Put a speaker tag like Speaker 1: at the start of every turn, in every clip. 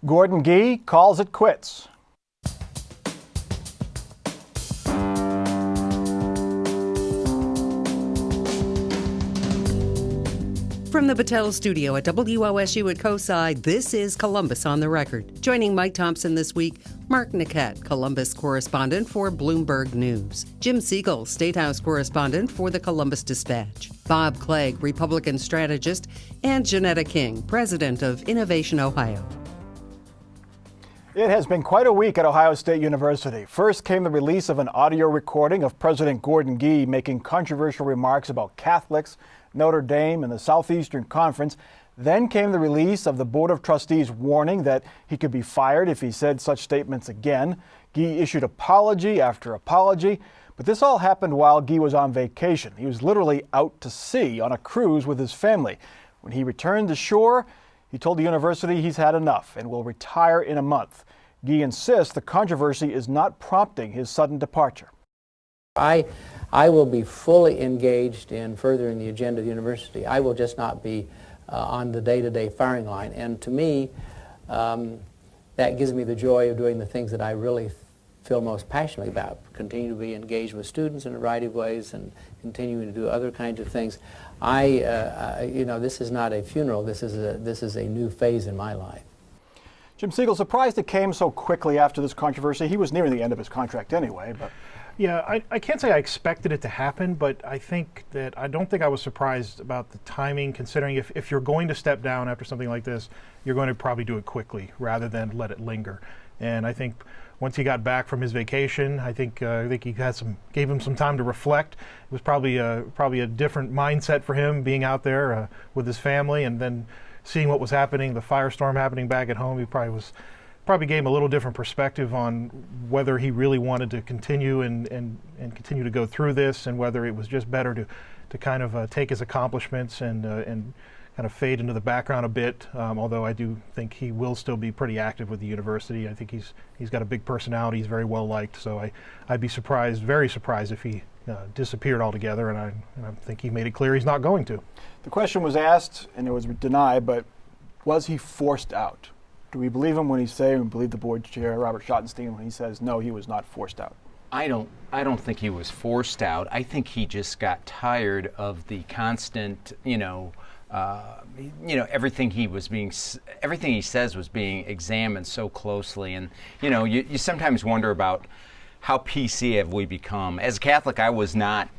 Speaker 1: Gordon Gee calls it quits.
Speaker 2: From the Battelle Studio at WOSU at COSI, this is Columbus on the Record. Joining Mike Thompson this week, Mark Niquette, Columbus correspondent for Bloomberg News. Jim Siegel, State House correspondent for the Columbus Dispatch. Bob Clegg, Republican strategist. And Janetta King, president of Innovation Ohio.
Speaker 1: It has been quite a week at Ohio State University. First came the release of an audio recording of President Gordon Gee making controversial remarks about Catholics, Notre Dame, and the Southeastern Conference. Then came the release of the Board of Trustees warning that he could be fired if he said such statements again. Gee issued apology after apology, but this all happened while Gee was on vacation. He was literally out to sea on a cruise with his family. When he returned to shore, he told the university he's had enough and will retire in a month. Gee insists the controversy is not prompting his sudden departure.
Speaker 3: I will be fully engaged in furthering the agenda of the university. I will just not be on the day-to-day firing line. And to me, that gives me the joy of doing the things that I really feel most passionately about. Continue to be engaged with students in a variety of ways and continuing to do other kinds of things. This is not a funeral. This is a new phase in my life.
Speaker 1: Jim Siegel, surprised it came so quickly after this controversy. He was nearing the end of his contract anyway, but...
Speaker 4: Yeah, I can't say I expected it to happen, but I don't think I was surprised about the timing, considering if you're going to step down after something like this, you're going to probably do it quickly rather than let it linger. And I think once he got back from his vacation, I think he gave him some time to reflect. It was probably a different mindset for him being out there with his family, and then seeing what was happening, the firestorm happening back at home. He probably gave him a little different perspective on whether he really wanted to continue and continue to go through this, and whether it was just better to kind of take his accomplishments and kind of fade into the background a bit. Although I do think he will still be pretty active with the university. I think he's got a big personality. He's very well liked. So I'd be very surprised if he disappeared altogether. And I think he made it clear he's not going to.
Speaker 1: The question was asked and it was denied, but was he forced out? Do we believe him when he says, and believe the board chair, Robert Schottenstein, when he says, no, he was not forced out?
Speaker 5: I don't think he was forced out. I think he just got tired of the constant, everything he says was being examined so closely. And, you sometimes wonder about how PC have we become. As a Catholic, I was not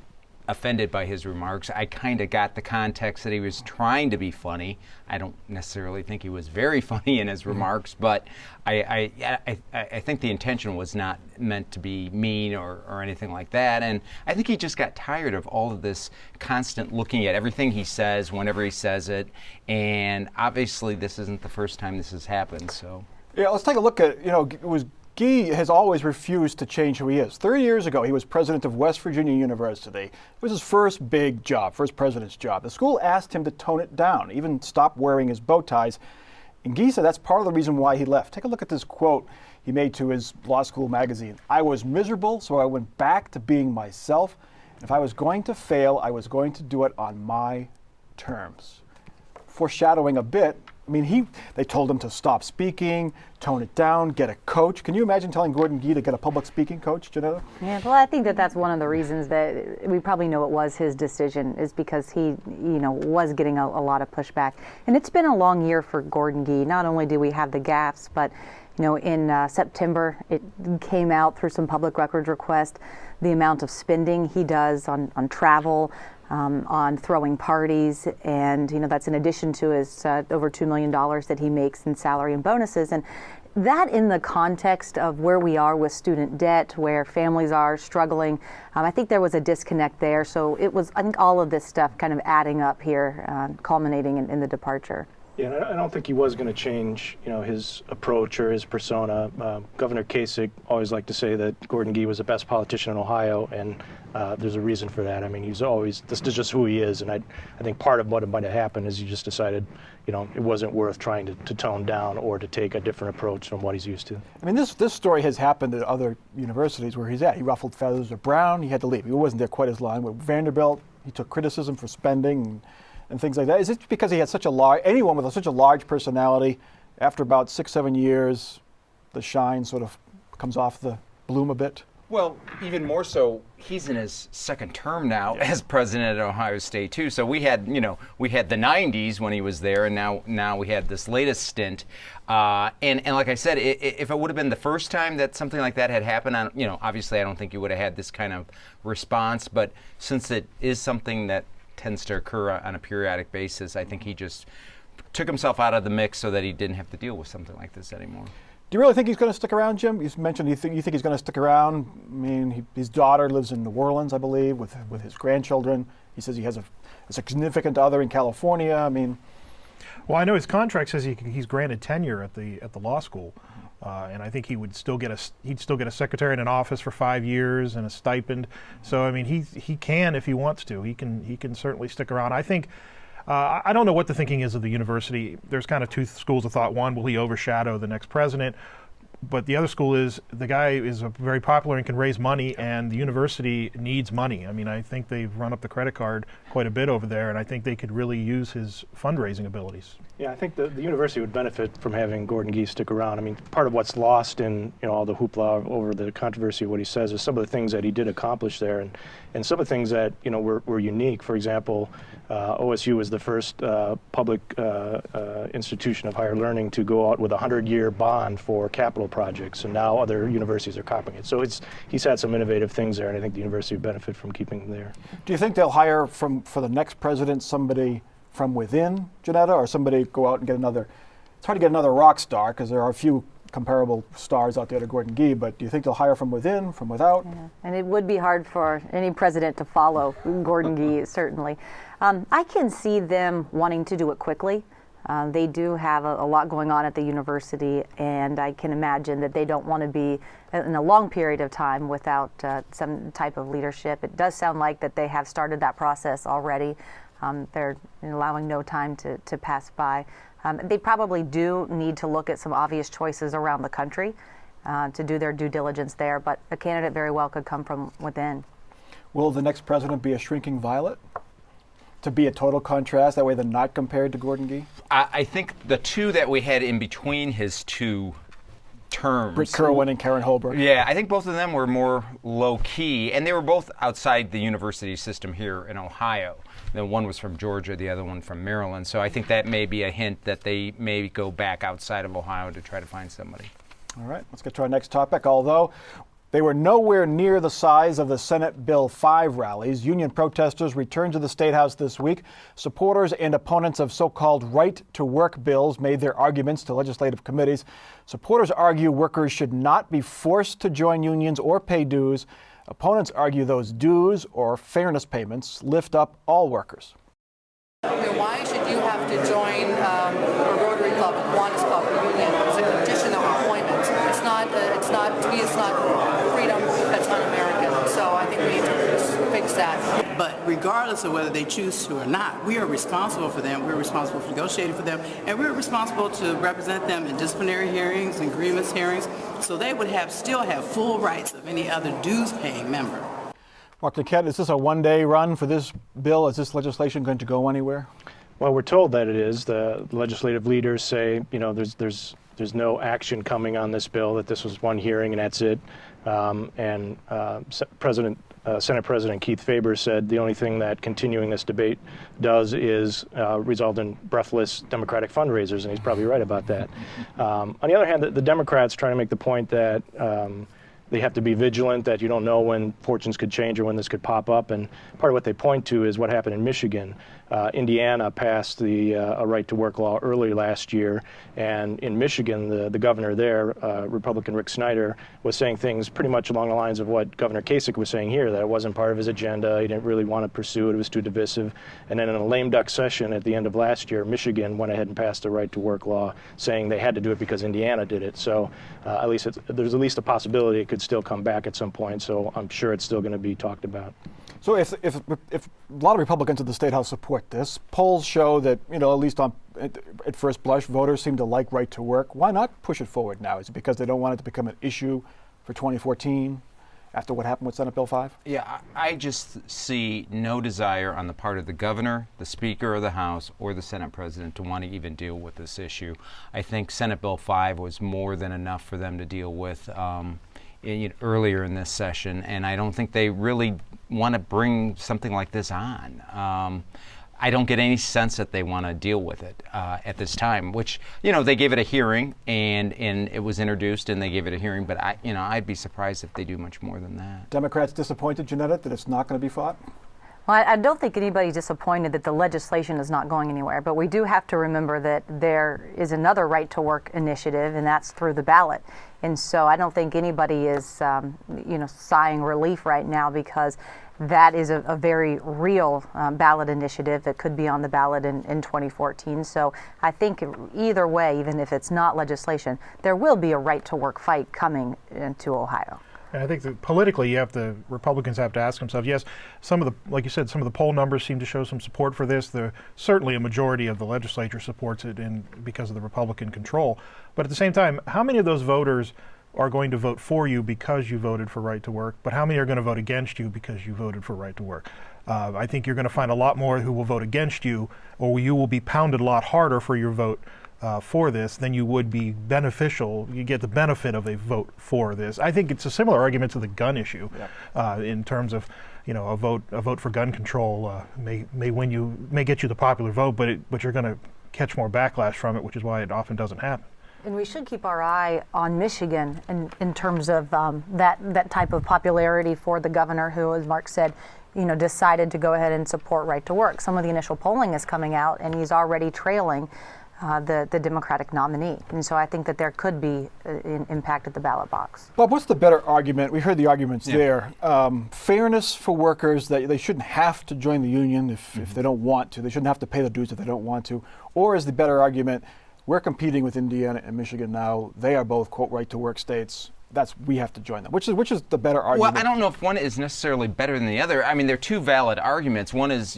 Speaker 5: offended by his remarks. I kind of got the context that he was trying to be funny. I don't necessarily think he was very funny in his remarks, but I think the intention was not meant to be mean or anything like that. And I think he just got tired of all of this constant looking at everything he says whenever he says it. And obviously this isn't the first time this has happened. So
Speaker 1: yeah, let's take a look at, Gee has always refused to change who he is. 30 years ago, he was president of West Virginia University. It was his first big job, first president's job. The school asked him to tone it down, even stop wearing his bow ties. And Gee said that's part of the reason why he left. Take a look at this quote he made to his law school magazine. "I was miserable, so I went back to being myself. And if I was going to fail, I was going to do it on my terms." Foreshadowing a bit, they told him to stop speaking, tone it down, get a coach. Can you imagine telling Gordon Gee to get a public speaking coach, Janetta?
Speaker 6: Yeah, well, I think that's one of the reasons that we probably know it was his decision, is because he, was getting a lot of pushback. And it's been a long year for Gordon Gee. Not only do we have the gaffes, but in September, it came out through some public records request, the amount of spending he does on travel, on throwing parties, and that's in addition to his over $2 million that he makes in salary and bonuses. And that, in the context of where we are with student debt, where families are struggling, I think there was a disconnect there. So it was, I think, all of this stuff kind of adding up here, culminating in the departure.
Speaker 4: Yeah, and I don't think he was going to change, his approach or his persona. Governor Kasich always liked to say that Gordon Gee was the best politician in Ohio, and there's a reason for that. This is just who he is, and I think part of what might have happened is he just decided, it wasn't worth trying to tone down or to take a different approach from what he's used to.
Speaker 1: This story has happened at other universities where he's at. He ruffled feathers with Brown, he had to leave. He wasn't there quite as long. With Vanderbilt, he took criticism for spending and things like that. Is it because he had anyone with such a large personality after about 6-7 years, the shine sort of comes off the bloom a bit?
Speaker 5: Well, even more so, he's in his second term now as president at Ohio State too. So we had, we had the '90s when he was there, and now we had this latest stint. And like I said, if it would have been the first time that something like that had happened, obviously I don't think you would have had this kind of response. But since it is something that tends to occur on a periodic basis, I think he just took himself out of the mix so that he didn't have to deal with something like this anymore.
Speaker 1: Do you really think he's going to stick around, Jim? You mentioned you think he's going to stick around. I mean, his daughter lives in New Orleans, I believe, with his grandchildren. He says he has a significant other in California. I mean,
Speaker 4: well, I know his contract says he's granted tenure at the law school, and I think he'd still get a secretary in an office for 5 years and a stipend. So I mean, he can, if he wants to, he can certainly stick around. I think. I don't know what the thinking is of the university. There's kind of two schools of thought. One, will he overshadow the next president? But the other school is the guy is very popular and can raise money, and the university needs money. I mean, I think they've run up the credit card quite a bit over there, and I think they could really use his fundraising abilities.
Speaker 7: Yeah, I think the university would benefit from having Gordon Gee stick around. I mean, part of what's lost in all the hoopla over the controversy of what he says is some of the things that he did accomplish there, and some of the things that were unique. For example, OSU was the first public institution of higher learning to go out with a 100-year bond for capital projects, and now other universities are copying it. So he's had some innovative things there, and I think the university would benefit from keeping him there.
Speaker 1: do you think they'll hire for the next president somebody from within Janetta, or somebody go out and get another? It's hard to get another rock star because there are a few comparable stars out there to Gordon Gee, but do you think they'll hire from within, from without?
Speaker 6: Yeah. And it would be hard for any president to follow Gordon Gee, certainly. I can see them wanting to do it quickly. They do have a lot going on at the university, and I can imagine that they don't want to be in a long period of time without some type of leadership. It does sound like that they have started that process already. They're allowing no time to pass by. They probably do need to look at some obvious choices around the country to do their due diligence there, but a candidate very well could come from within.
Speaker 1: Will the next president be a shrinking violet? To be a total contrast, that way they're not compared to Gordon Gee?
Speaker 5: I think the two that we had in between his two terms.
Speaker 1: Britt Kerwin and Karen Holbrook.
Speaker 5: Yeah, I think both of them were more low-key, and they were both outside the university system here in Ohio. The one was from Georgia, the other one from Maryland. So I think that may be a hint that they may go back outside of Ohio to try to find somebody.
Speaker 1: All right, let's get to our next topic. Although they were nowhere near the size of the Senate Bill 5 rallies, union protesters returned to the State House this week. Supporters and opponents of so-called right-to-work bills made their arguments to legislative committees. Supporters argue workers should not be forced to join unions or pay dues. Opponents argue those dues or fairness payments lift up all workers.
Speaker 8: Why should you have to join a Rotary Club, a Kiwanis Club, a union as a condition of employment? To me, it's not freedom that's un-American. So I think we need to fix that.
Speaker 9: But regardless of whether they choose to or not, we are responsible for them. We're responsible for negotiating for them, and we're responsible to represent them in disciplinary hearings and grievance hearings, so they would still have full rights of any other dues-paying member.
Speaker 1: Mark Niquette, is this a one-day run for this bill? Is this legislation going to go anywhere?
Speaker 7: Well, we're told that it is. The legislative leaders say, there's no action coming on this bill, that this was one hearing and that's it. Senate President Keith Faber said the only thing that continuing this debate does is result in breathless Democratic fundraisers, and he's probably right about that. On the other hand, the Democrats trying to make the point that they have to be vigilant, that you don't know when fortunes could change or when this could pop up. And part of what they point to is what happened in Michigan. Indiana passed a right-to-work law early last year, and in Michigan, the governor there, Republican Rick Snyder, was saying things pretty much along the lines of what Governor Kasich was saying here, that it wasn't part of his agenda, he didn't really want to pursue it, it was too divisive. And then in a lame duck session at the end of last year, Michigan went ahead and passed a right-to-work law saying they had to do it because Indiana did it. So at least there's at least a possibility it could still come back at some point, so I'm sure it's still going to be talked about.
Speaker 1: So if a lot of Republicans in the State House support this, polls show that, at least at first blush, voters seem to like right to work. Why not push it forward now? Is it because they don't want it to become an issue for 2014? after what happened with Senate Bill 5?
Speaker 5: Yeah, I just see no desire on the part of the governor, the Speaker of the House, or the Senate President to want to even deal with this issue. I think Senate Bill 5 was more than enough for them to deal with earlier in this session, and I don't think they really want to bring something like this on. I don't get any sense that they want to deal with it at this time, which, they gave it a hearing and it was introduced and they gave it a hearing, but I'd be surprised if they do much more than that.
Speaker 1: Democrats disappointed, Janetta, that it's not going to be fought?
Speaker 6: Well, I don't think anybody's disappointed that the legislation is not going anywhere, but we do have to remember that there is another right to work initiative, and that's through the ballot. And so I don't think anybody is, sighing relief right now, because that is a very real ballot initiative that could be on the ballot in 2014. So I think either way, even if it's not legislation, there will be a right to work fight coming into Ohio.
Speaker 4: And I think that politically, Republicans have to ask themselves, yes, like you said, some of the poll numbers seem to show some support for this. Certainly a majority of the legislature supports it because of the Republican control. But at the same time, how many of those voters are going to vote for you because you voted for right to work, but how many are going to vote against you because you voted for right to work? I think you're going to find a lot more who will vote against you, or you will be pounded a lot harder for your vote for this than you would be beneficial. You get the benefit of a vote for this. I think it's a similar argument to the gun issue, in terms of, a vote for gun control may get you the popular vote, but you're going to catch more backlash from it, which is why it often doesn't happen.
Speaker 6: And we should keep our eye on Michigan in terms of that type of popularity for the governor who, as Mark said, decided to go ahead and support right to work. Some of the initial polling is coming out, and he's already trailing the Democratic nominee. And so I think that there could be an impact at the ballot box.
Speaker 1: Bob, what's the better argument? We heard the arguments there. Fairness for workers, that they shouldn't have to join the union if they don't want to. They shouldn't have to pay the dues if they don't want to. Or is the better argument, we're competing with Indiana and Michigan now. They are both, quote, right-to-work states. We have to join them. Which is the better argument?
Speaker 5: Well, I don't know if one is necessarily better than the other. I mean, they're two valid arguments. One is,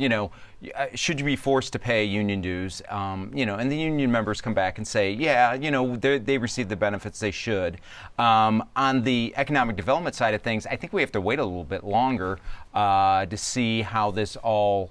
Speaker 5: should you be forced to pay union dues? And the union members come back and say, they receive the benefits they should. On the economic development side of things, I think we have to wait a little bit longer to see how this all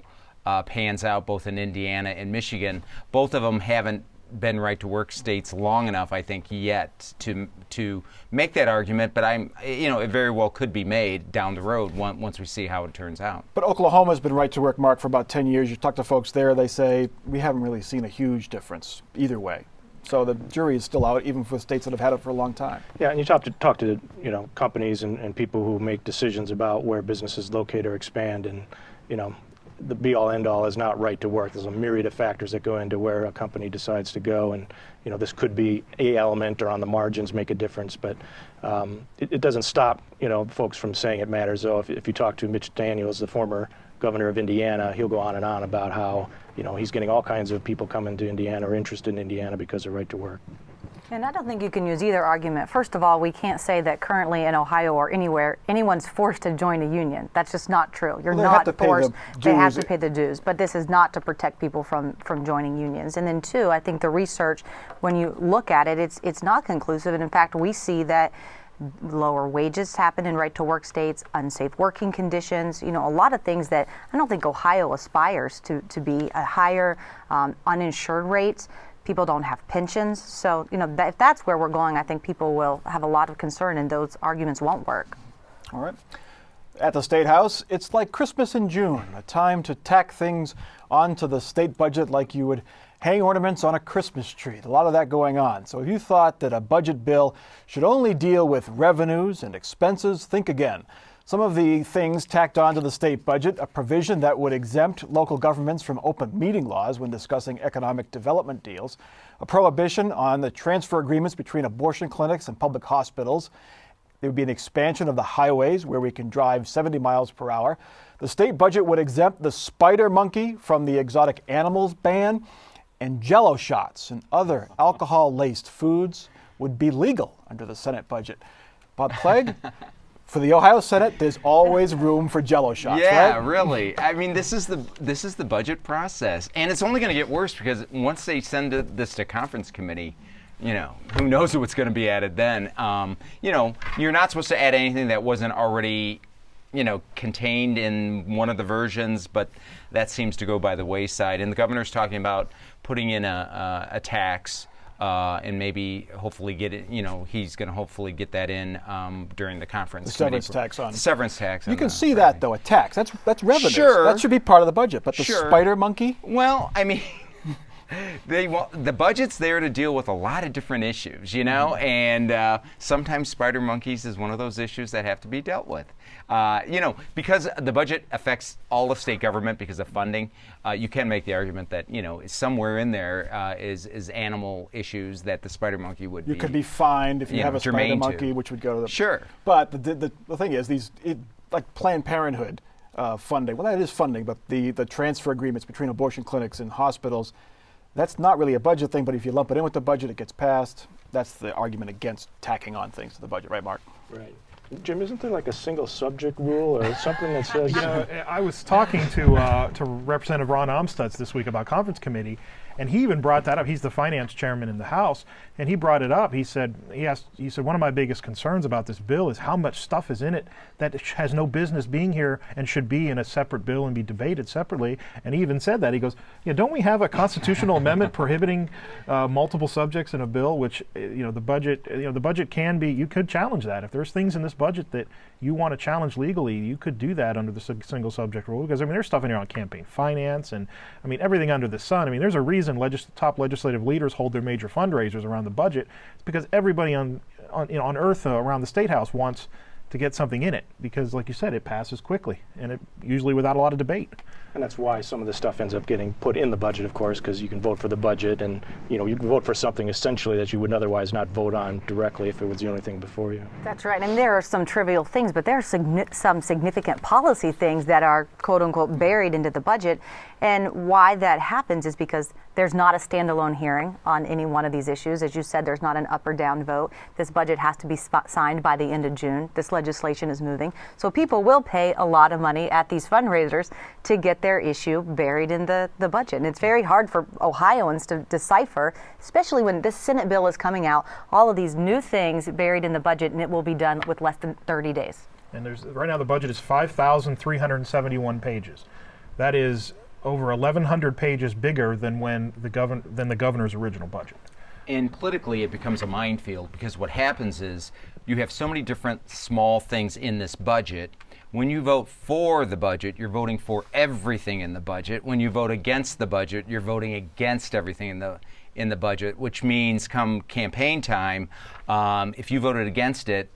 Speaker 5: pans out, both in Indiana and Michigan. Both of them haven't been right-to-work states long enough, I think, yet to make that argument. But it very well could be made down the road once we see how it turns out.
Speaker 1: But Oklahoma's been right-to-work, Mark, for about 10 years. You talk to folks there, they say we haven't really seen a huge difference either way. So the jury is still out, even for states that have had it for a long time.
Speaker 7: Yeah, and you talk to companies and people who make decisions about where businesses locate or expand, and the be-all, end-all is not right to work. There's a myriad of factors that go into where a company decides to go, and this could be a element or on the margins make a difference, but it doesn't stop folks from saying it matters. Though if you talk to Mitch Daniels, the former governor of Indiana, he'll go on and on about how he's getting all kinds of people coming to Indiana or interested in Indiana because of right to work.
Speaker 6: And I don't think you can use either argument. First of all, we can't say that currently in Ohio or anywhere anyone's forced to join a union. That's just not true. You're not forced. They have to pay the dues. But this is not to protect people from joining unions. And then two, I think the research, when you look at it, it's not conclusive. And in fact, we see that lower wages happen in right-to-work states, unsafe working conditions, a lot of things that I don't think Ohio aspires to be, a higher uninsured rates. People don't have pensions. So, if that's where we're going, I think people will have a lot of concern and those arguments won't work.
Speaker 1: All right. At the State House, it's like Christmas in June, a time to tack things onto the state budget like you would hang ornaments on a Christmas tree. A lot of that going on. So if you thought that a budget bill should only deal with revenues and expenses, think again. Some of the things tacked onto the state budget, a provision that would exempt local governments from open meeting laws when discussing economic development deals, a prohibition on the transfer agreements between abortion clinics and public hospitals. There would be an expansion of the highways where we can drive 70 miles per hour. The state budget would exempt the spider monkey from the exotic animals ban, and Jell-O shots and other alcohol-laced foods would be legal under the Senate budget. Bob Clegg? For the Ohio Senate, there's always room for Jell-O shots,
Speaker 5: yeah,
Speaker 1: right?
Speaker 5: Really. I mean, this is the budget process, and it's only going to get worse because once they send this to conference committee, you know, who knows what's going to be added then. You know, you're not supposed to add anything that wasn't already, you know, contained in one of the versions, but that seems to go by the wayside. And the governor's talking about putting in a tax and maybe hopefully get it, you know, he's going to hopefully get that in during the conference.
Speaker 1: The severance tax on.
Speaker 5: Severance tax.
Speaker 1: You can see that, though, a tax. That's revenue.
Speaker 5: Sure.
Speaker 1: That should be part of the budget. But the spider monkey?
Speaker 5: Well, I mean, the budget's there to deal with a lot of different issues, you know, and sometimes spider monkeys is one of those issues that have to be dealt with. You know, because the budget affects all of state government because of funding, you can make the argument that, you know, somewhere in there is animal issues that the spider monkey would be.
Speaker 1: You could be fined if you have a spider
Speaker 5: germane
Speaker 1: monkey,
Speaker 5: to.
Speaker 1: which would go to the.
Speaker 5: Sure.
Speaker 1: But the thing is, like Planned Parenthood funding, well, that is funding, but the transfer agreements between abortion clinics and hospitals, that's not really a budget thing, but if you lump it in with the budget, it gets passed. That's the argument against tacking on things to the budget, right, Mark?
Speaker 7: Right. Jim, isn't there like a single subject rule or something that says?
Speaker 4: You know, I was talking to Representative Ron Amstutz this week about conference committee, and he even brought that up. He's the finance chairman in the House, and he brought it up. He said one of my biggest concerns about this bill is how much stuff is in it that has no business being here and should be in a separate bill and be debated separately. And he even said that. He goes, yeah, don't we have a constitutional amendment prohibiting multiple subjects in a bill? Which the budget can be. You could challenge that if there's things in this budget that you want to challenge legally. You could do that under the single subject rule, because I mean there's stuff in here on campaign finance and I mean everything under the sun. I mean there's a reason top legislative leaders hold their major fundraisers around the budget. It's because everybody on earth around the State House wants to get something in it, because like you said, it passes quickly and it usually without a lot of debate.
Speaker 7: And that's why some of this stuff ends up getting put in the budget, of course, because you can vote for the budget and you can vote for something essentially that you would otherwise not vote on directly if it was the only thing before you.
Speaker 6: That's right. And there are some trivial things, but there are some significant policy things that are quote unquote buried into the budget. And why that happens is because there's not a standalone hearing on any one of these issues. As you said, there's not an up or down vote. This budget has to be signed by the end of June. This legislation is moving. So people will pay a lot of money at these fundraisers to get their issue buried in the budget. And it's very hard for Ohioans to decipher, especially when this Senate bill is coming out, all of these new things buried in the budget, and it will be done with less than 30 days.
Speaker 4: And right now the budget is 5,371 pages. That is over 1,100 pages bigger than the governor's original budget.
Speaker 5: And politically, it becomes a minefield, because what happens is you have so many different small things in this budget. When you vote for the budget, you're voting for everything in the budget. When you vote against the budget, you're voting against everything in the budget, which means come campaign time, if you voted against it,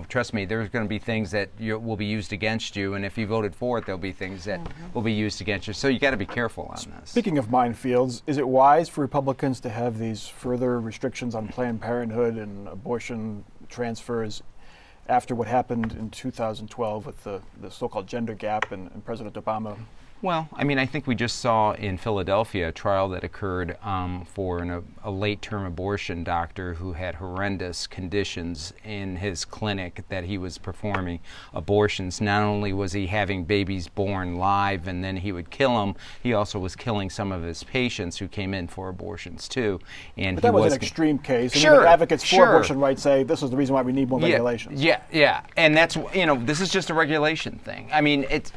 Speaker 5: trust me, there's going to be things that will be used against you, and if you voted for it, there'll be things that will be used against you. So you got to be careful on this.
Speaker 1: Speaking of minefields, is it wise for Republicans to have these further restrictions on Planned Parenthood and abortion transfers after what happened in 2012 with the so-called gender gap and President Obama?
Speaker 5: Well, I mean, I think we just saw in Philadelphia a trial that occurred for a late-term abortion doctor who had horrendous conditions in his clinic that he was performing abortions. Not only was he having babies born live and then he would kill them, he also was killing some of his patients who came in for abortions too.
Speaker 1: But that was an extreme case. And
Speaker 5: Sure,
Speaker 1: the advocates for
Speaker 5: sure.
Speaker 1: abortion rights say this is the reason why we need more regulations.
Speaker 5: Yeah. And that's, this is just a regulation thing. I mean, it's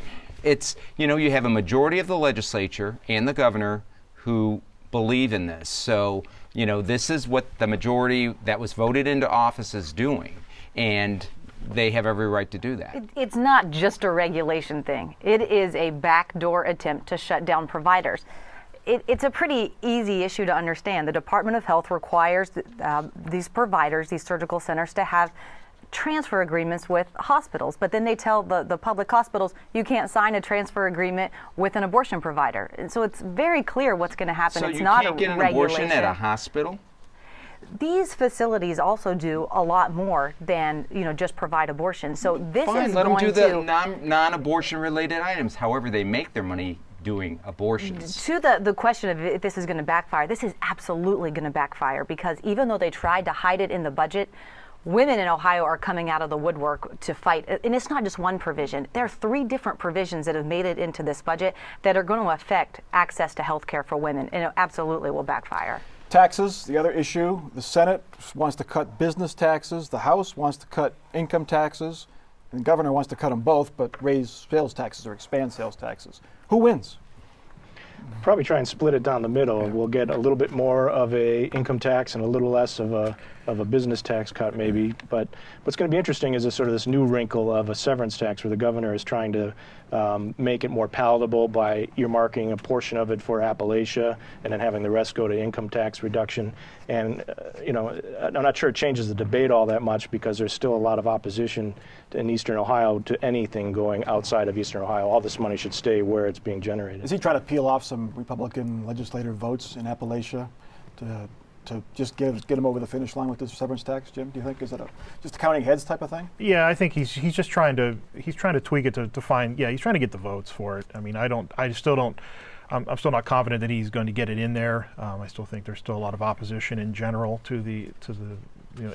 Speaker 5: you have a majority of the legislature and the governor who believe in this. So, this is what the majority that was voted into office is doing. And they have every right to do that.
Speaker 6: It's not just a regulation thing. It is a backdoor attempt to shut down providers. It's a pretty easy issue to understand. The Department of Health requires these providers, these surgical centers, to have transfer agreements with hospitals, but then they tell the public hospitals you can't sign a transfer agreement with an abortion provider. And so it's very clear what's going to happen.
Speaker 5: So
Speaker 6: it's
Speaker 5: you
Speaker 6: not
Speaker 5: can't
Speaker 6: a
Speaker 5: get an
Speaker 6: regulation.
Speaker 5: abortion at a hospital?
Speaker 6: These facilities also do a lot more than just provide abortion. So this
Speaker 5: Fine,
Speaker 6: is
Speaker 5: let them
Speaker 6: going
Speaker 5: do the
Speaker 6: to
Speaker 5: non-abortion related items, however they make their money doing abortions.
Speaker 6: To the question of if this is going to backfire, this is absolutely going to backfire, because even though they tried to hide it in the budget, women in Ohio are coming out of the woodwork to fight. And it's not just one provision. There are 3 different provisions that have made it into this budget that are going to affect access to health care for women, and it absolutely will backfire.
Speaker 1: Taxes, the other issue. The Senate wants to cut business taxes. The House wants to cut income taxes. And the governor wants to cut them both, but raise sales taxes or expand sales taxes. Who wins?
Speaker 7: Probably try and split it down the middle. We'll get a little bit more of a income tax and a little less of a business tax cut maybe. But what's going to be interesting is this new wrinkle of a severance tax, where the governor is trying to make it more palatable by earmarking a portion of it for Appalachia and then having the rest go to income tax reduction. And I'm not sure it changes the debate all that much, because there's still a lot of opposition in Eastern Ohio to anything going outside of Eastern Ohio. All this money should stay where it's being generated.
Speaker 1: Is he trying to peel off some Republican legislative votes in Appalachia to just get them over the finish line with this severance tax, Jim? Do you think, is that just a counting heads type of thing?
Speaker 4: Yeah, I think he's just trying to tweak it to find. Yeah, he's trying to get the votes for it. I mean, I'm still not confident that he's going to get it in there. I still think there's still a lot of opposition in general to the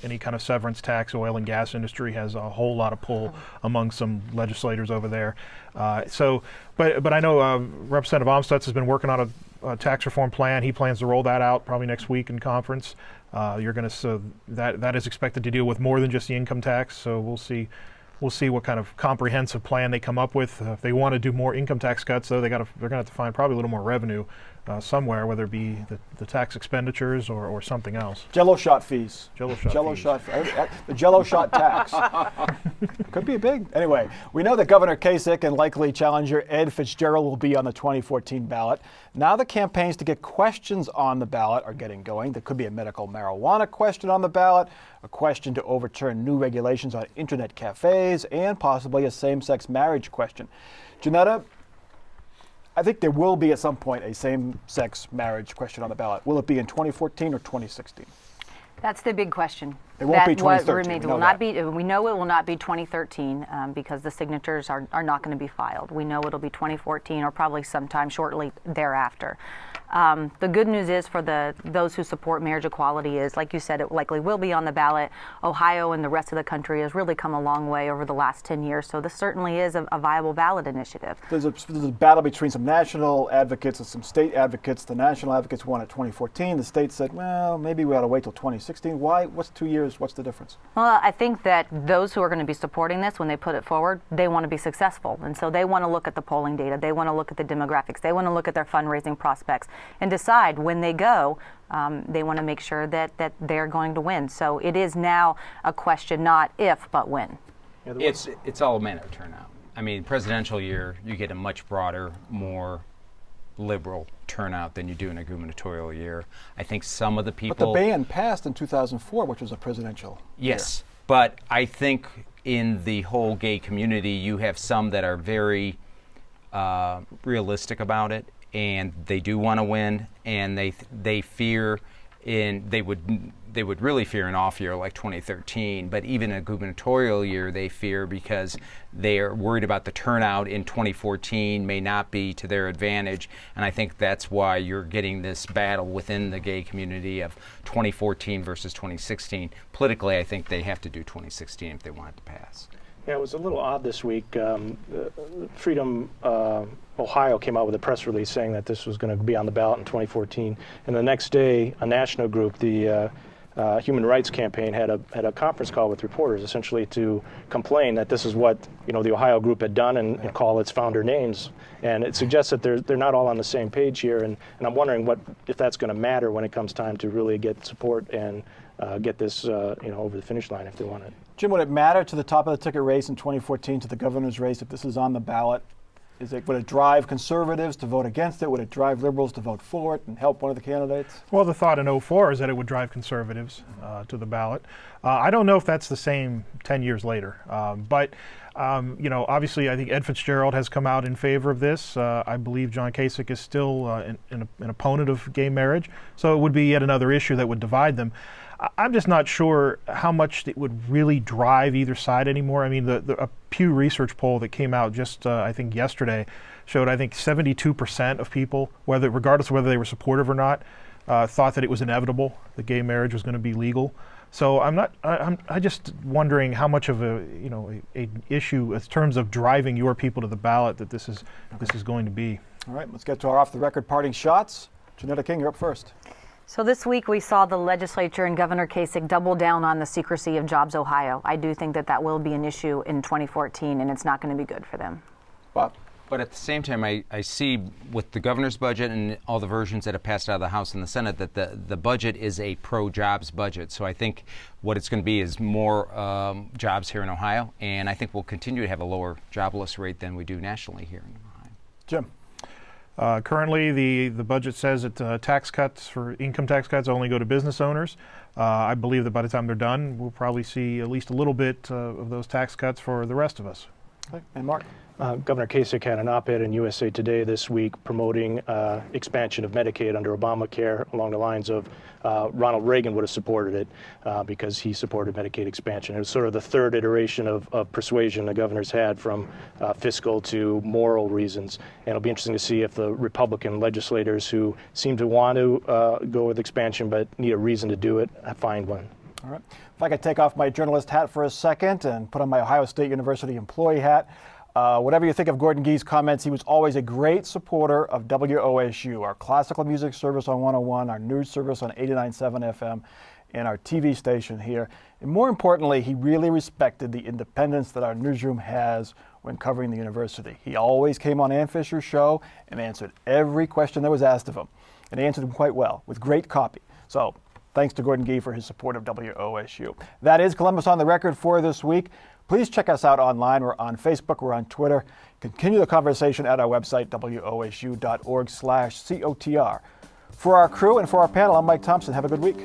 Speaker 4: any kind of severance tax. Oil and gas industry has a whole lot of pull among some legislators over there. But I know Representative Amstutz has been working on a tax reform plan. He plans to roll that out probably next week in conference. That is expected to deal with more than just the income tax. So we'll see what kind of comprehensive plan they come up with. If they want to do more income tax cuts, though, they're going to have to find probably a little more revenue somewhere, whether it be the tax expenditures or something else.
Speaker 1: Jello shot fees.
Speaker 4: The
Speaker 1: Jello shot tax. Could be big. Anyway, we know that Governor Kasich and likely challenger Ed Fitzgerald will be on the 2014 ballot. Now the campaigns to get questions on the ballot are getting going. There could be a medical marijuana question on the ballot, a question to overturn new regulations on internet cafes, and possibly a same-sex marriage question. Janetta, I think there will be at some point a same-sex marriage question on the ballot. Will it be in 2014 or 2016?
Speaker 6: That's the big question.
Speaker 1: It won't be 2013.
Speaker 6: We know it will not be 2013 because the signatures are not going to be filed. We know it'll be 2014 or probably sometime shortly thereafter. The good news is for those who support marriage equality is, like you said, it likely will be on the ballot. Ohio and the rest of the country has really come a long way over the last 10 years, so this certainly is a viable ballot initiative.
Speaker 1: There's a battle between some national advocates and some state advocates. The national advocates want it 2014. The state said, well, maybe we ought to wait till 2016. Why? What's 2 years? What's the difference?
Speaker 6: Well, I think that those who are going to be supporting this, when they put it forward, they want to be successful. And so they want to look at the polling data. They want to look at the demographics. They want to look at their fundraising prospects and decide when they go, they want to make sure that they're going to win. So it is now a question not if, but when.
Speaker 5: It's all a matter of turnout. I mean, presidential year, you get a much broader, more liberal turnout than you do in a gubernatorial year. I think some of the people...
Speaker 1: But the ban passed in 2004, which was a presidential
Speaker 5: Yes,
Speaker 1: year.
Speaker 5: But I think in the whole gay community, you have some that are very realistic about it, and they do want to win, and they fear they would really fear an off year like 2013, but even a gubernatorial year they fear because they are worried about the turnout in 2014 may not be to their advantage, and I think that's why you're getting this battle within the gay community of 2014 versus 2016. Politically, I think they have to do 2016 if they want it to pass.
Speaker 7: Yeah, it was a little odd this week. Freedom Ohio came out with a press release saying that this was going to be on the ballot in 2014, and the next day, a national group, the Human Rights Campaign, had a conference call with reporters, essentially to complain that this is what the Ohio group had done and call its founder names. And it suggests that they're not all on the same page here, and I'm wondering if that's going to matter when it comes time to really get support and get this over the finish line if they want it.
Speaker 1: Jim, would it matter to the top of the ticket race in 2014, to the governor's race, if this is on the ballot? Would it drive conservatives to vote against it? Would it drive liberals to vote for it and help one of the candidates?
Speaker 4: Well, the thought in 2004 is that it would drive conservatives to the ballot. I don't know if that's the same 10 years later. But obviously, I think Ed Fitzgerald has come out in favor of this. I believe John Kasich is still an opponent of gay marriage. So it would be yet another issue that would divide them. I'm just not sure how much it would really drive either side anymore. I mean, a Pew Research poll that came out just, I think, yesterday showed, I think, 72% of people, regardless of whether they were supportive or not, thought that it was inevitable that gay marriage was going to be legal. So I'm just wondering how much of a issue in terms of driving your people to the ballot that this is going to be.
Speaker 1: All right, let's get to our off-the-record parting shots. Janetta King, you're up first.
Speaker 6: So this week we saw the legislature and Governor Kasich double down on the secrecy of Jobs Ohio. I do think that will be an issue in 2014, and it's not going to be good for them.
Speaker 1: Bob?
Speaker 5: But at the same time, I see with the governor's budget and all the versions that have passed out of the House and the Senate that the budget is a pro-jobs budget. So I think what it's going to be is more jobs here in Ohio, and I think we'll continue to have a lower jobless rate than we do nationally here in Ohio.
Speaker 1: Jim?
Speaker 4: Currently, the budget says that tax cuts for income tax cuts only go to business owners. I believe that by the time they're done, we'll probably see at least a little bit of those tax cuts for the rest of us.
Speaker 1: Okay. And Mark?
Speaker 7: Governor Kasich had an op-ed in USA Today this week promoting expansion of Medicaid under Obamacare along the lines of Ronald Reagan would have supported it because he supported Medicaid expansion. It was sort of the third iteration of persuasion the governor's had, from fiscal to moral reasons. And it'll be interesting to see if the Republican legislators who seem to want to go with expansion but need a reason to do it find one.
Speaker 1: All right. If I could take off my journalist hat for a second and put on my Ohio State University employee hat. Whatever you think of Gordon Gee's comments, he was always a great supporter of WOSU, our classical music service on 101, our news service on 89.7 FM, and our TV station here. And more importantly, he really respected the independence that our newsroom has when covering the university. He always came on Ann Fisher's show and answered every question that was asked of him. And he answered them quite well, with great copy. So thanks to Gordon Gee for his support of WOSU. That is Columbus on the Record for this week. Please check us out online. We're on Facebook, we're on Twitter. Continue the conversation at our website, wosu.org/COTR. For our crew and for our panel, I'm Mike Thompson. Have a good week.